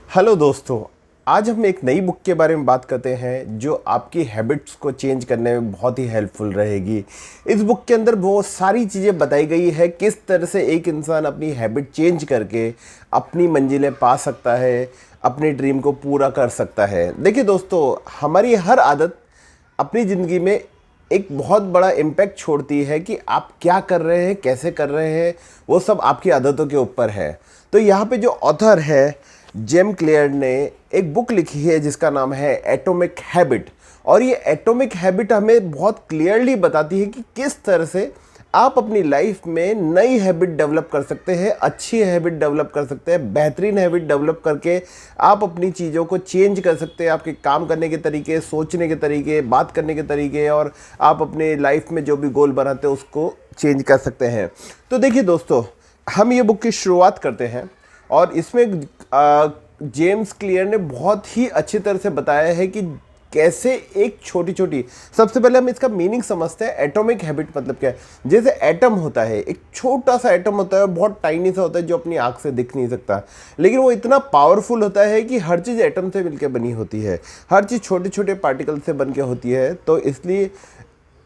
Hello दोस्तों। आज हम एक नई बुक के बारे में बात करते हैं जो आपकी हैबिट्स को चेंज करने में बहुत ही हेल्पफुल रहेगी। इस बुक के अंदर बहुत सारी चीज़ें बताई गई है किस तरह से एक इंसान अपनी हैबिट चेंज करके अपनी मंजिलें पा सकता है, अपने ड्रीम को पूरा कर सकता है। देखिए दोस्तों, हमारी हर आदत अपनी ज़िंदगी में एक बहुत बड़ा इम्पैक्ट छोड़ती है कि आप क्या कर रहे हैं, कैसे कर रहे हैं, वो सब आपकी आदतों के ऊपर है। तो यहाँ पे जो ऑथर है जेम क्लियर ने एक बुक लिखी है जिसका नाम है एटॉमिक हैबिट। और ये एटॉमिक हैबिट हमें बहुत क्लियरली बताती है कि किस तरह से आप अपनी लाइफ में नई हैबिट डेवलप कर सकते हैं, अच्छी हैबिट डेवलप कर सकते हैं, बेहतरीन हैबिट डेवलप करके आप अपनी चीज़ों को चेंज कर सकते हैं। आपके काम करने के तरीके, सोचने के तरीके, बात करने के तरीके, और आप अपने लाइफ में जो भी गोल बनाते हैं उसको चेंज कर सकते हैं। तो देखिए दोस्तों, हम ये बुक की शुरुआत करते हैं और इसमें जेम्स क्लियर ने बहुत ही अच्छी तरह से बताया है कि कैसे एक छोटी छोटी, सबसे पहले हम इसका मीनिंग समझते हैं। एटॉमिक हैबिट मतलब क्या है? जैसे एटम होता है, एक छोटा सा एटम होता है, बहुत टाइनी सा होता है जो अपनी आंख से दिख नहीं सकता, लेकिन वो इतना पावरफुल होता है कि हर चीज़ एटम से मिलकर बनी होती है, हर चीज़ छोटे छोटे पार्टिकल से बन के होती है। तो इसलिए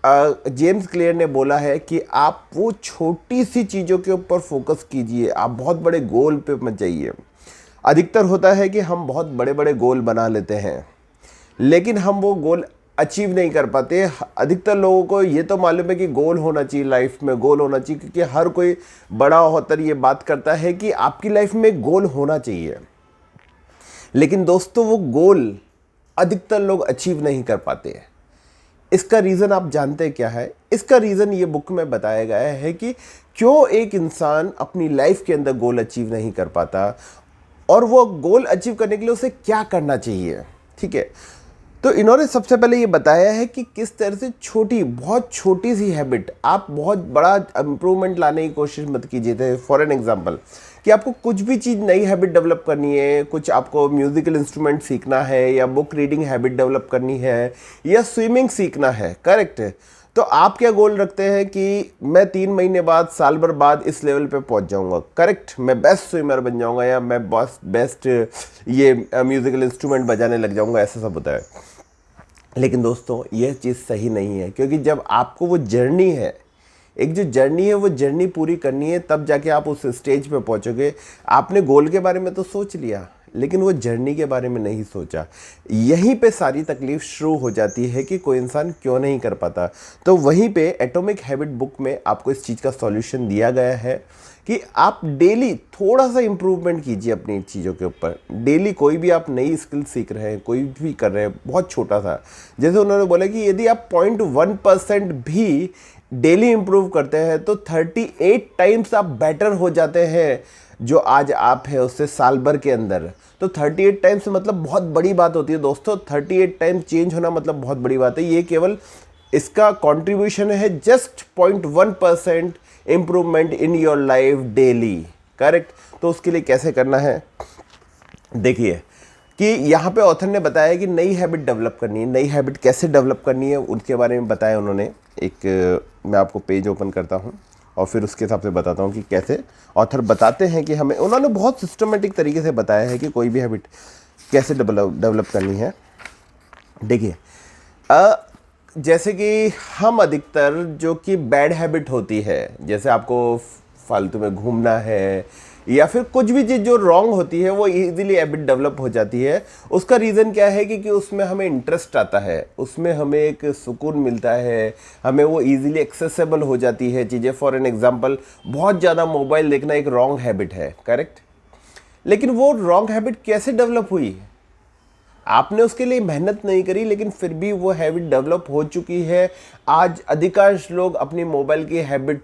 जेम्स क्लियर ने बोला है कि आप वो छोटी सी चीज़ों के ऊपर फोकस कीजिए, आप बहुत बड़े गोल पे मत जाइए। अधिकतर होता है कि हम बहुत बड़े बड़े गोल बना लेते हैं लेकिन हम वो गोल अचीव नहीं कर पाते। अधिकतर लोगों को ये तो मालूम है कि गोल होना चाहिए, लाइफ में गोल होना चाहिए, क्योंकि हर कोई बड़ा होकर ये बात करता है कि आपकी लाइफ में गोल होना चाहिए। लेकिन दोस्तों, वो गोल अधिकतर लोग अचीव नहीं कर पाते हैं। इसका रीज़न आप जानते हैं क्या है? इसका रीज़न ये बुक में बताया गया है कि क्यों एक इंसान अपनी लाइफ के अंदर गोल अचीव नहीं कर पाता और वो गोल अचीव करने के लिए उसे क्या करना चाहिए। ठीक है, तो इन्होंने सबसे पहले ये बताया है कि किस तरह से छोटी, बहुत छोटी सी हैबिट, आप बहुत बड़ा इम्प्रूवमेंट लाने की कोशिश मत कीजिए। फॉर एन एग्जांपल, कि आपको कुछ भी चीज़ नई हैबिट डेवलप करनी है, कुछ आपको म्यूज़िकल इंस्ट्रूमेंट सीखना है, या बुक रीडिंग हैबिट डेवलप करनी है, या स्विमिंग सीखना है, करेक्ट है। तो आप क्या गोल रखते हैं कि मैं 3 महीने बाद, साल भर बाद इस लेवल पे पहुंच जाऊंगा, करेक्ट, मैं बेस्ट स्विमर बन जाऊंगा, या मैं बेस्ट ये म्यूज़िकल इंस्ट्रूमेंट बजाने लग जाऊंगा, ऐसा सब होता है। लेकिन दोस्तों, यह चीज़ सही नहीं है, क्योंकि जब आपको वो जर्नी है, एक जो जर्नी है, वो जर्नी पूरी करनी है, तब जाके आप उस स्टेज पे पहुंचोगे। आपने गोल के बारे में तो सोच लिया, लेकिन वो जर्नी के बारे में नहीं सोचा। यहीं पे सारी तकलीफ शुरू हो जाती है कि कोई इंसान क्यों नहीं कर पाता। तो वहीं पे एटॉमिक हैबिट बुक में आपको इस चीज़ का सॉल्यूशन दिया गया है कि आप डेली थोड़ा सा इम्प्रूवमेंट कीजिए अपनी चीज़ों के ऊपर। डेली कोई भी आप नई स्किल सीख रहे हैं, कोई भी कर रहे हैं, बहुत छोटा सा, जैसे उन्होंने बोला कि यदि आप 0.1% भी डेली इम्प्रूव करते हैं तो 38 टाइम्स आप बेटर हो जाते हैं जो आज आप है उससे साल भर के अंदर। तो 38 टाइम्स मतलब बहुत बड़ी बात होती है दोस्तों। 38 टाइम्स चेंज होना मतलब बहुत बड़ी बात है। ये केवल इसका कंट्रीब्यूशन है just 0.1% improvement in your life daily, correct. तो उसके लिए कैसे करना है, देखिए कि यहाँ पे ऑथर ने बताया कि नई हैबिट डेवलप करनी है। नई हैबिट कैसे डेवलप करनी है उनके बारे में बताया उन्होंने। मैं आपको पेज ओपन करता हूँ और फिर उसके हिसाब से बताता हूँ कि कैसे ऑथर बताते हैं कि हमें, उन्होंने बहुत सिस्टमेटिक तरीके से बताया है कि कोई भी हैबिट कैसे डेवलप करनी है। देखिए, जैसे कि हम अधिकतर जो कि बैड हैबिट होती है, जैसे आपको फालतू में घूमना है या फिर कुछ भी चीज़ जो रॉन्ग होती है, वो इजीली हैबिट डेवलप हो जाती है। उसका रीज़न क्या है कि उसमें हमें इंटरेस्ट आता है, उसमें हमें एक सुकून मिलता है, हमें वो इजीली एक्सेसिबल हो जाती है चीज़ें। फॉर एन एग्जांपल, बहुत ज़्यादा मोबाइल देखना एक रॉन्ग हैबिट है, करेक्ट। लेकिन वो रॉन्ग हैबिट कैसे डेवलप हुई? आपने उसके लिए मेहनत नहीं करी, लेकिन फिर भी वो हैबिट डेवलप हो चुकी है। आज अधिकांश लोग अपनी मोबाइल की हैबिट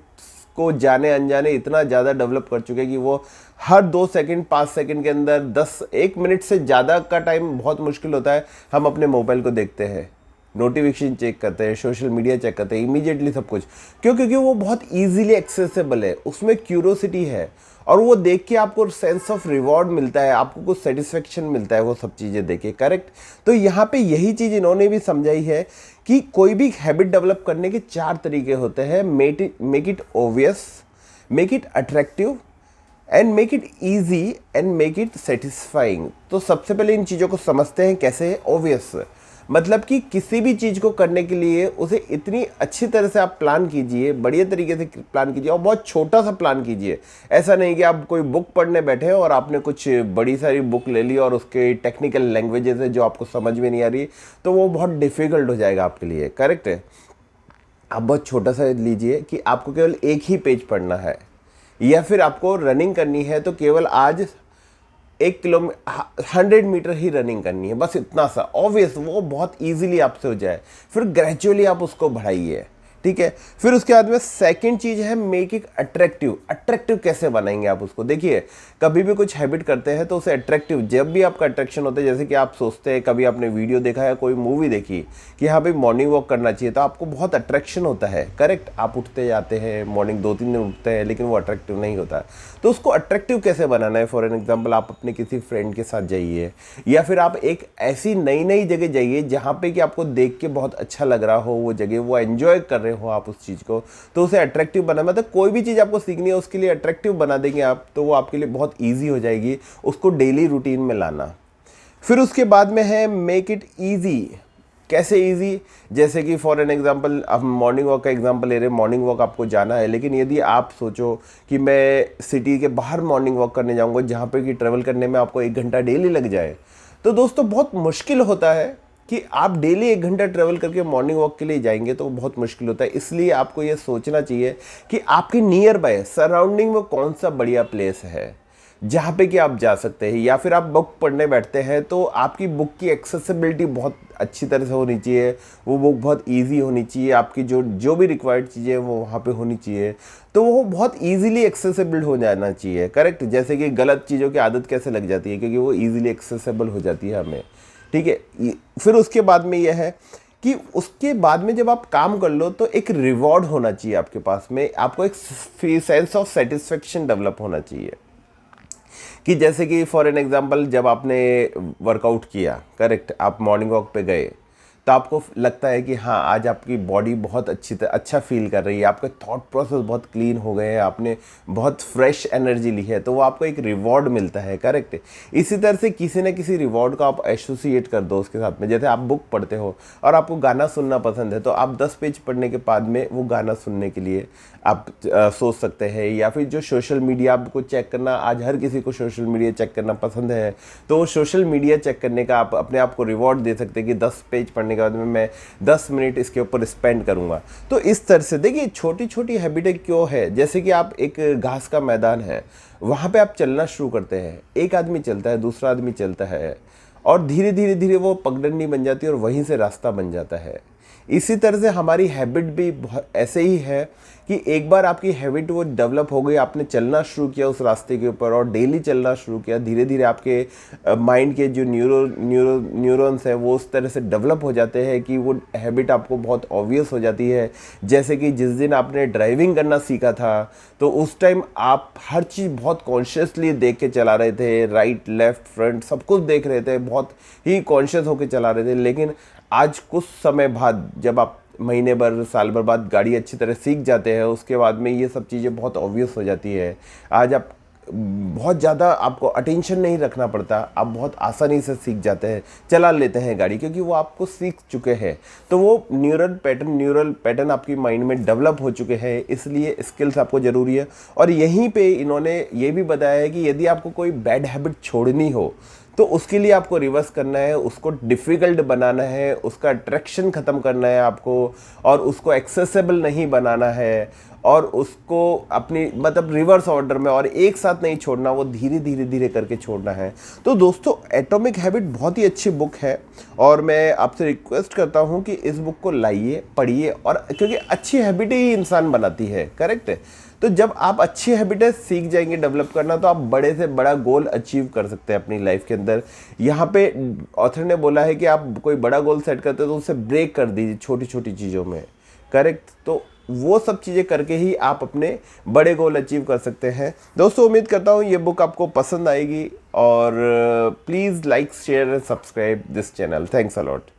को जाने अनजाने इतना ज़्यादा डेवलप कर चुके हैं कि वो हर 2 सेकंड 5 सेकंड के अंदर 1 मिनट से ज़्यादा का टाइम बहुत मुश्किल होता है, हम अपने मोबाइल को देखते हैं, नोटिफिकेशन चेक करते हैं, सोशल मीडिया चेक करते हैं, इमीडिएटली सब कुछ। क्यों? क्योंकि वो बहुत ईजिली एक्सेसिबल है, उसमें क्यूरोसिटी है, और वो देख के आपको सेंस ऑफ रिवॉर्ड मिलता है, आपको कुछ सेटिस्फेक्शन मिलता है वो सब चीज़ें देख के, करेक्ट। तो यहाँ पे यही चीज़ इन्होंने भी समझाई है कि कोई भी हैबिट डेवलप करने के 4 तरीके होते हैं। Make it obvious, make it attractive, and make it easy and make it satisfying. तो सबसे पहले इन चीज़ों को समझते हैं कैसे है। ऑब्वियस मतलब कि किसी भी चीज़ को करने के लिए उसे इतनी अच्छी तरह से आप प्लान कीजिए, बढ़िया तरीके से प्लान कीजिए और बहुत छोटा सा प्लान कीजिए। ऐसा नहीं कि आप कोई बुक पढ़ने बैठे हैं और आपने कुछ बड़ी सारी बुक ले ली और उसके टेक्निकल लैंग्वेजेस है जो आपको समझ में नहीं आ रही, तो वो बहुत डिफ़िकल्ट हो जाएगा आपके लिए। करेक्ट है। आप बहुत छोटा सा लीजिए कि आपको केवल एक ही पेज पढ़ना है, या फिर आपको रनिंग करनी है तो केवल आज 1 किलोमीटर 100 मीटर ही रनिंग करनी है, बस इतना सा। ऑब्वियस वो बहुत इजीली आपसे हो जाए, फिर ग्रेजुअली आप उसको बढ़ाइए। ठीक है। फिर उसके बाद में सेकंड चीज है मेक इट अट्रैक्टिव। अट्रैक्टिव कैसे बनाएंगे आप उसको? देखिए, कभी भी कुछ हैबिट करते हैं तो उसे अट्रैक्टिव, जब भी आपका अट्रैक्शन होता है, जैसे कि आप सोचते हैं, कभी आपने वीडियो देखा है, कोई मूवी देखी कि हाँ भाई मॉर्निंग वॉक करना चाहिए, तो आपको बहुत अट्रैक्शन होता है। करेक्ट। आप उठते जाते हैं मॉर्निंग 2-3 दिन उठते हैं, लेकिन वो अट्रैक्टिव नहीं होता। तो उसको अट्रैक्टिव कैसे बनाना है? फॉर एन एग्जाम्पल, आप अपने किसी फ्रेंड के साथ जाइए, या फिर आप एक ऐसी नई नई जगह जाइए जहाँ पे कि आपको देख के बहुत अच्छा लग रहा हो, वो जगह वो एंजॉय कर रहे हो आप उस चीज़ को, तो उसे अट्रैक्टिव बना। मतलब कोई भी चीज़ आपको सीखनी है उसके लिए अट्रैक्टिव बना देंगे आप, तो वो आपके लिए बहुत ईजी हो जाएगी उसको डेली रूटीन में लाना। फिर उसके बाद में है मेक इट ईजी। कैसे ईजी? जैसे कि फॉर एन एग्जांपल, अब मॉर्निंग वॉक का एग्जांपल ले रहे हैं, मॉर्निंग वॉक आपको जाना है, लेकिन यदि आप सोचो कि मैं सिटी के बाहर मॉर्निंग वॉक करने जाऊंगा जहाँ पे कि ट्रेवल करने में आपको 1 घंटा डेली लग जाए, तो दोस्तों बहुत मुश्किल होता है कि आप डेली 1 घंटा ट्रेवल करके मॉर्निंग वॉक के लिए जाएंगे, तो बहुत मुश्किल होता है। इसलिए आपको ये सोचना चाहिए कि आपके नियर बाय सराउंडिंग में कौन सा बढ़िया प्लेस है जहाँ पे कि आप जा सकते हैं। या फिर आप बुक पढ़ने बैठते हैं तो आपकी बुक की एक्सेसिबिलिटी बहुत अच्छी तरह से होनी चाहिए, वो बुक बहुत इजी होनी चाहिए, आपकी जो जो भी रिक्वायर्ड चीज़ें वो वहाँ पे होनी चाहिए, तो वो बहुत इजीली एक्सेसिबल हो जाना चाहिए। करेक्ट। जैसे कि गलत चीज़ों की आदत कैसे लग जाती है, क्योंकि वो इजीली एक्सेसिबल हो जाती है हमें। ठीक है। फिर उसके बाद में यह है कि उसके बाद में जब आप काम कर लो तो एक रिवॉर्ड होना चाहिए आपके पास में, आपको एक सेंस ऑफ सेटिस्फेक्शन डेवलप होना चाहिए। कि जैसे कि फॉर एन एग्जांपल, जब आपने वर्कआउट किया, करेक्ट, आप मॉर्निंग वॉक पे गए, तो आपको लगता है कि हाँ आज आपकी बॉडी बहुत अच्छा फील कर रही है, आपके थॉट प्रोसेस बहुत क्लीन हो गए हैं, आपने बहुत फ्रेश एनर्जी ली है, तो वो आपको एक रिवॉर्ड मिलता है। करेक्ट। इसी तरह से किसी न किसी रिवॉर्ड को आप एसोसिएट कर दो उसके साथ में। जैसे आप बुक पढ़ते हो और आपको गाना सुनना पसंद है, तो आप 10 पेज पढ़ने के बाद में वो गाना सुनने के लिए आप सोच सकते हैं। या फिर जो सोशल मीडिया आपको चेक करना, आज हर किसी को सोशल मीडिया चेक करना पसंद है, तो सोशल मीडिया चेक करने का आप अपने आप को रिवॉर्ड दे सकते हैं कि 10 पेज पढ़ने के बाद में मैं 10 मिनट इसके ऊपर स्पेंड करूंगा। तो इस तरह से देखिए, छोटी छोटी हैबिटें क्यों है। जैसे कि आप एक घास का मैदान है, वहाँ पे आप चलना शुरू करते हैं, एक आदमी चलता है, दूसरा आदमी चलता है, और धीरे धीरे धीरे वो पगडंडी बन जाती है और वहीं से रास्ता बन जाता है। इसी तरह से हमारी हैबिट भी ऐसे ही है कि एक बार आपकी हैबिट वो डेवलप हो गई, आपने चलना शुरू किया उस रास्ते के ऊपर और डेली चलना शुरू किया, धीरे धीरे आपके माइंड के जो न्यूरॉन्स हैं वो उस तरह से डेवलप हो जाते हैं कि वो हैबिट आपको बहुत ऑब्वियस हो जाती है। जैसे कि जिस दिन आपने ड्राइविंग करना सीखा था, तो उस टाइम आप हर चीज़ बहुत कॉन्शियसली देख के चला रहे थे, राइट लेफ्ट फ्रंट सब कुछ देख रहे थे, बहुत ही कॉन्शियस होकर चला रहे थे। लेकिन आज कुछ समय बाद, जब आप महीने भर साल भर बाद गाड़ी अच्छी तरह सीख जाते हैं, उसके बाद में ये सब चीज़ें बहुत ऑब्वियस हो जाती है। आज आप बहुत ज़्यादा आपको अटेंशन नहीं रखना पड़ता, आप बहुत आसानी से सीख जाते हैं, चला लेते हैं गाड़ी, क्योंकि वो आपको सीख चुके हैं। तो वो न्यूरल पैटर्न आपकी माइंड में डेवलप हो चुके हैं, इसलिए स्किल्स आपको ज़रूरी है। और यहीं पे इन्होंने ये भी बताया है कि यदि आपको कोई बैड हैबिट छोड़नी हो तो उसके लिए आपको रिवर्स करना है, उसको डिफ़िकल्ट बनाना है, उसका अट्रैक्शन ख़त्म करना है आपको, और उसको एक्सेसिबल नहीं बनाना है, और उसको अपनी मतलब रिवर्स ऑर्डर में, और एक साथ नहीं छोड़ना, वो धीरे धीरे धीरे करके छोड़ना है। तो दोस्तों, एटॉमिक हैबिट बहुत ही अच्छी बुक है, और मैं आपसे रिक्वेस्ट करता हूँ कि इस बुक को लाइए, पढ़िए, और क्योंकि अच्छी हैबिटें ही इंसान बनाती है। करेक्ट है। तो जब आप अच्छी हैबिटें सीख जाएंगे डेवलप करना, तो आप बड़े से बड़ा गोल अचीव कर सकते हैं अपनी लाइफ के अंदर। यहाँ पे ऑथर ने बोला है कि आप कोई बड़ा गोल सेट करते हो तो उसे ब्रेक कर दीजिए छोटी छोटी चीज़ों में। करेक्ट। तो वो सब चीज़ें करके ही आप अपने बड़े गोल अचीव कर सकते हैं। दोस्तों, उम्मीद करता हूँ ये बुक आपको पसंद आएगी, और please like share and subscribe this channel. Thanks a lot.